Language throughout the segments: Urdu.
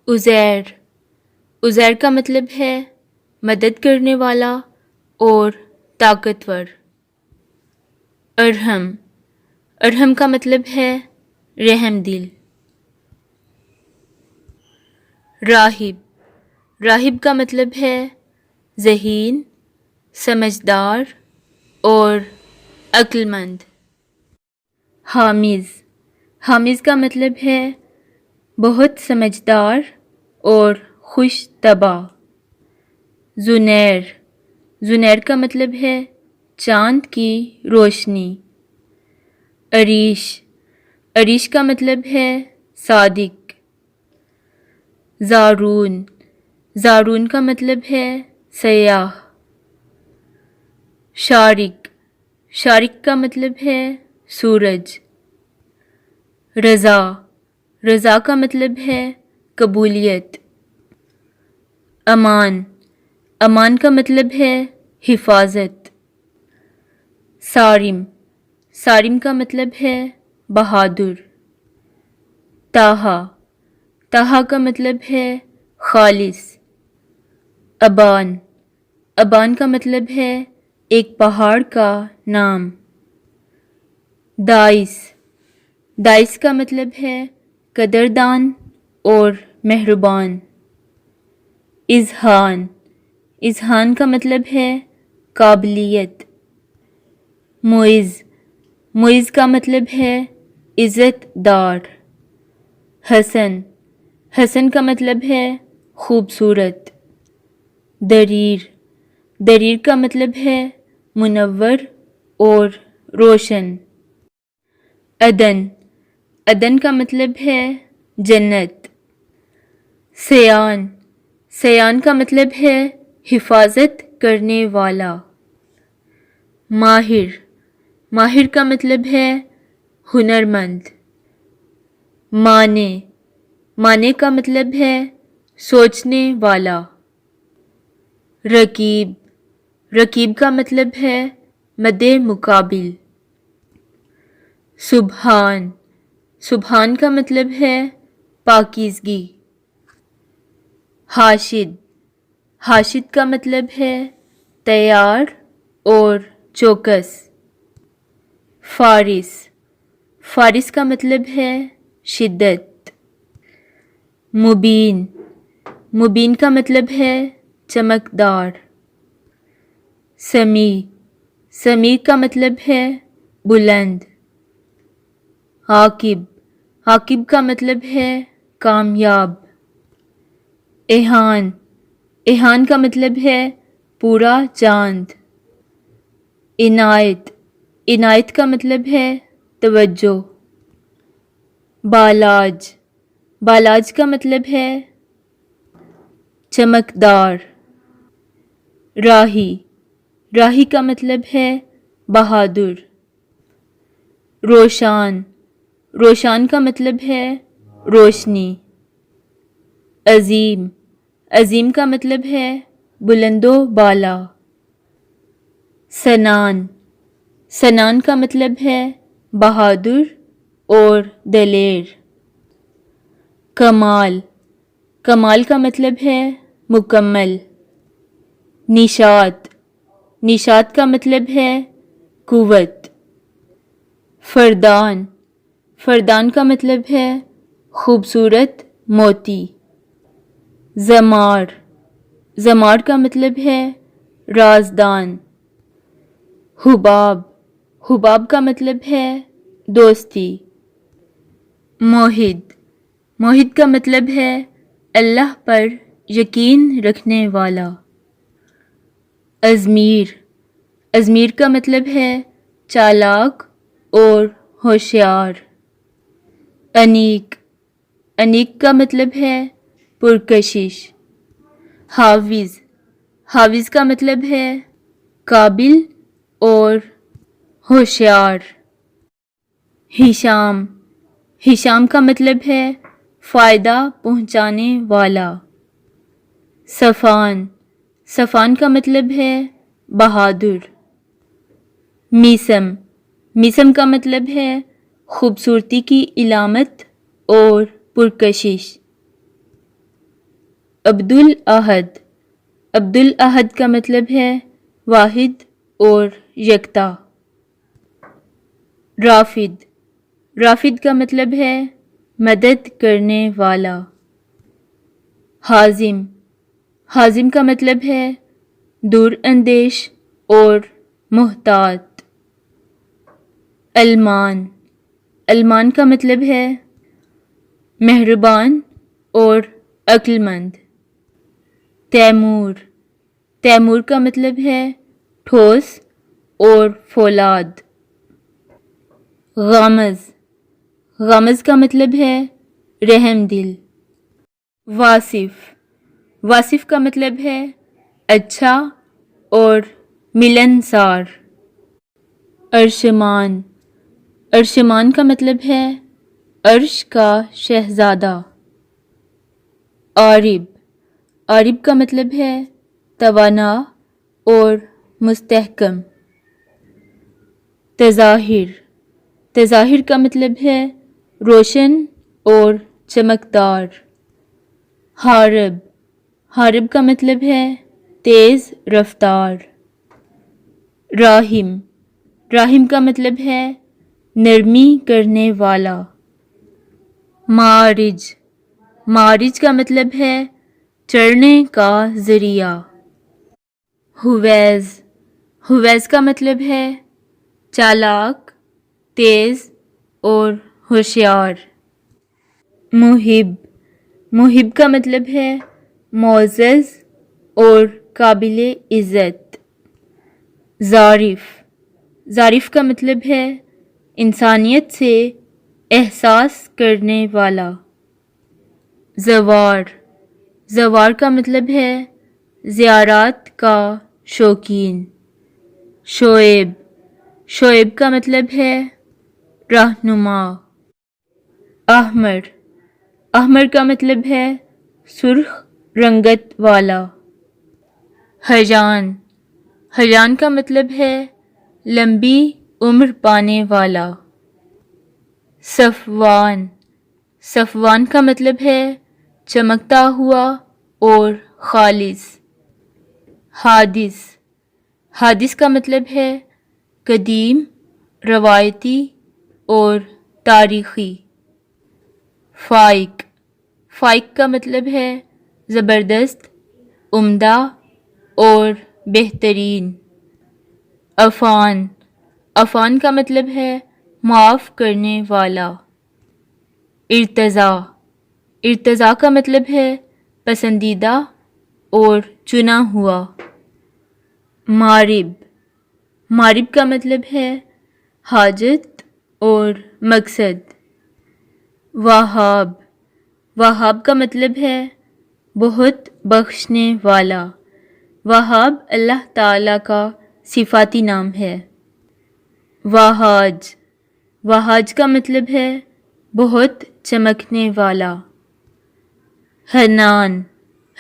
عزیر، عزیر کا مطلب ہے مدد کرنے والا اور طاقتور۔ ارحم، ارحم کا مطلب ہے رحم دل۔ راہب، راہب کا مطلب ہے ذہین، سمجھدار اور عقل مند۔ حامز، حامز کا مطلب ہے بہت سمجھدار اور خوش طبع۔ زنیر، زنیر کا مطلب ہے چاند کی روشنی۔ عریش، عریش کا مطلب ہے صادق۔ زارون، زارون کا مطلب ہے سیاح۔ شارق، شارق کا مطلب ہے سورج۔ رضا، رضا کا مطلب ہے قبولیت۔ امان، امان کا مطلب ہے حفاظت۔ صارم، صارم کا مطلب ہے بہادر۔ طٰہٰ، طٰہٰ کا مطلب ہے خالص۔ ابان، ابان کا مطلب ہے ایک پہاڑ کا نام۔ دائس، دائس کا مطلب ہے قدردان اور مہربان۔ اذہان، اذہان کا مطلب ہے قابلیت۔ معز، معز کا مطلب ہے عزت دار۔ حسن، حسن کا مطلب ہے خوبصورت۔ دریر، دریر کا مطلب ہے منور اور روشن۔ عدن، عدن کا مطلب ہے جنت۔ سیان، سیان کا مطلب ہے حفاظت کرنے والا۔ ماہر، ماہر کا مطلب ہے ہنرمند۔ مانع، مانع کا مطلب ہے سوچنے والا۔ رقیب، رقیب کا مطلب ہے مد مقابل۔ سبحان، سبحان کا مطلب ہے پاکیزگی۔ حاشد، حاشد کا مطلب ہے تیار اور چوکس۔ فارس، فارس کا مطلب ہے شدت۔ مبین، مبین کا مطلب ہے چمکدار۔ سمیع، سمیع کا مطلب ہے بلند۔ عاقب، عاقب کا مطلب ہے کامیاب۔ اذعان، اذعان کا مطلب ہے پورا چاند۔ عنایت، عنایت کا مطلب ہے توجہ۔ بالاج، بالاج کا مطلب ہے چمکدار۔ راہی، راہی کا مطلب ہے بہادر۔ روشان، روشان کا مطلب ہے روشنی۔ عظیم، عظیم کا مطلب ہے بلند و بالا۔ سنان، سنان کا مطلب ہے بہادر اور دلیر۔ کمال، کمال کا مطلب ہے مکمل۔ نشاط، نشاط کا مطلب ہے قوت۔ فردان، فردان کا مطلب ہے خوبصورت موتی۔ زمار، زمار کا مطلب ہے رازدان۔ حباب، حباب کا مطلب ہے دوستی۔ موحد، موحد کا مطلب ہے اللہ پر یقین رکھنے والا۔ ازمیر، ازمیر کا مطلب ہے چالاک اور ہوشیار۔ انیق، انیق کا مطلب ہے پرکشش۔ حافظ، حافظ کا مطلب ہے قابل اور ہوشیار۔ ہشام، ہشام کا مطلب ہے فائدہ پہنچانے والا۔ صفان، صفان کا مطلب ہے بہادر۔ میسم، میسم کا مطلب ہے خوبصورتی کی علامت اور پرکشش۔ عبد الاحد، عبد الاحد کا مطلب ہے واحد اور یکتا۔ رافد، رافد کا مطلب ہے مدد کرنے والا۔ حازم، حازم کا مطلب ہے دور اندیش اور محتاط۔ المان، المان کا مطلب ہے مہربان اور عقل مند۔ تیمور، تیمور کا مطلب ہے ٹھوس اور فولاد۔ غامز، غامز کا مطلب ہے رحم دل۔ واصف، واصف کا مطلب ہے اچھا اور ملنسار۔ ارشمان، ارشمان کا مطلب ہے عرش کا شہزادہ۔ عارب، عارب کا مطلب ہے توانا اور مستحکم۔ تظاہر، تظاہر کا مطلب ہے روشن اور چمکدار۔ حارب، حارب کا مطلب ہے تیز رفتار۔ راحم، راحم کا مطلب ہے نرمی کرنے والا۔ معارج، معارج کا مطلب ہے چڑھنے کا ذریعہ۔ ہویز، ہویز کا مطلب ہے چالاک، تیز اور ہوشیار۔ محب، محب کا مطلب ہے معزز اور قابل عزت۔ ظارف، ظارف کا مطلب ہے انسانیت سے احساس کرنے والا۔ زوار، زوار کا مطلب ہے زیارات کا شوقین۔ شعیب، شعیب کا مطلب ہے رہنما۔ احمر، احمر کا مطلب ہے سرخ رنگت والا۔ حیان، حیان کا مطلب ہے لمبی عمر پانے والا۔ صفوان، صفوان کا مطلب ہے چمکتا ہوا اور خالص۔ حادث، حادث کا مطلب ہے قدیم، روایتی اور تاریخی۔ فائق، فائق کا مطلب ہے زبردست، عمدہ اور بہترین۔ عفان، عفان کا مطلب ہے معاف کرنے والا۔ ارتضیٰ، ارتضیٰ کا مطلب ہے پسندیدہ اور چنا ہوا۔ مارب، مارب کا مطلب ہے حاجت اور مقصد۔ وہاب، وہاب کا مطلب ہے بہت بخشنے والا۔ وہاب اللہ تعالیٰ کا صفاتی نام ہے۔ وہاج، وہاج کا مطلب ہے بہت چمکنے والا۔ حنان،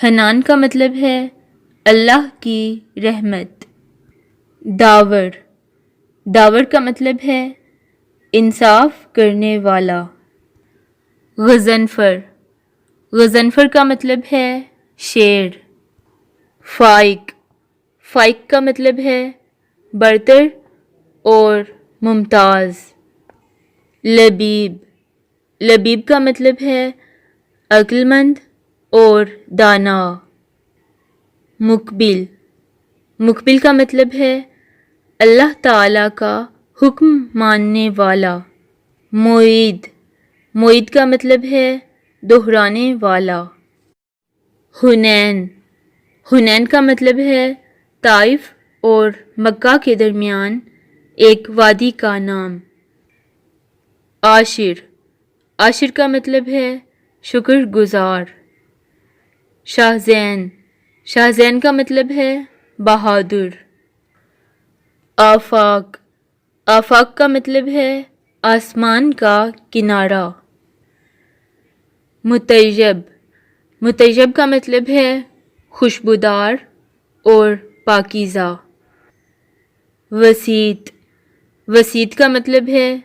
حنان کا مطلب ہے اللہ کی رحمت۔ داور، داور کا مطلب ہے انصاف کرنے والا۔ غضنفر، غضنفر کا مطلب ہے شیر۔ فائق، فائق کا مطلب ہے برتر اور ممتاز۔ لبیب، لبیب کا مطلب ہے عقل مند اور دانا۔ مقبل، مقبل کا مطلب ہے اللہ تعالیٰ کا حکم ماننے والا۔ معید، معید کا مطلب ہے دہرانے والا۔ حنین، حنین کا مطلب ہے طائف اور مکہ کے درمیان ایک وادی کا نام۔ عاشر، عاشر کا مطلب ہے شکر گزار۔ شاہزین، شاہزین کا مطلب ہے بہادر۔ آفاق، آفاق کا مطلب ہے آسمان کا کنارہ۔ مطیب، مطیب کا مطلب ہے خوشبودار اور پاکیزہ۔ وسیط، وسیط کا مطلب ہے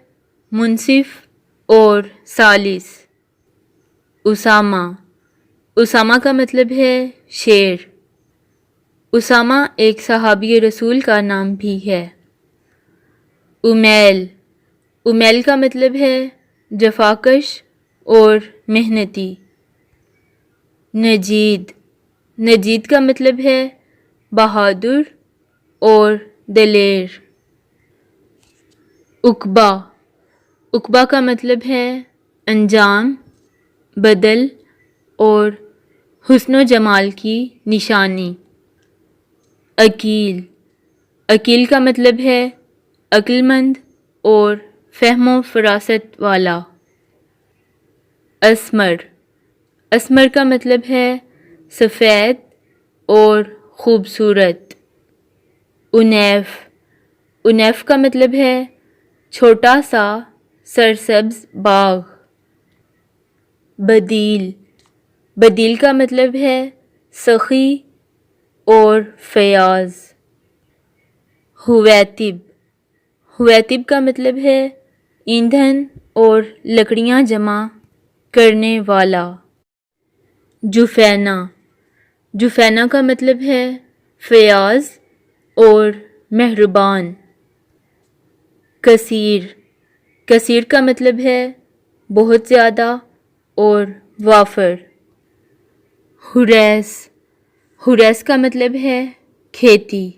منصف اور سالس۔ اسامہ، اسامہ کا مطلب ہے شیر۔ اسامہ ایک صحابی رسول کا نام بھی ہے۔ امیل، امیل کا مطلب ہے جفاکش اور محنتی۔ نجید، نجید کا مطلب ہے بہادر اور دلیر۔ عقبہ، عقبہ کا مطلب ہے انجام، بدل اور حسن و جمال کی نشانی۔ عقیل، عقیل کا مطلب ہے عقل مند اور فہم و فراست والا۔ اسمر، اسمر کا مطلب ہے سفید اور خوبصورت۔ انیف، انیف کا مطلب ہے چھوٹا سا سرسبز باغ۔ بدیل، بدیل کا مطلب ہے سخی اور فیاض۔ ہویتب، ہویتب کا مطلب ہے ایندھن اور لکڑیاں جمع کرنے والا۔ جفینہ، جفینہ کا مطلب ہے فیاض اور مہربان۔ کثیر، کثیر کا مطلب ہے بہت زیادہ اور وافر۔ حریث، حریث کا مطلب ہے کھیتی۔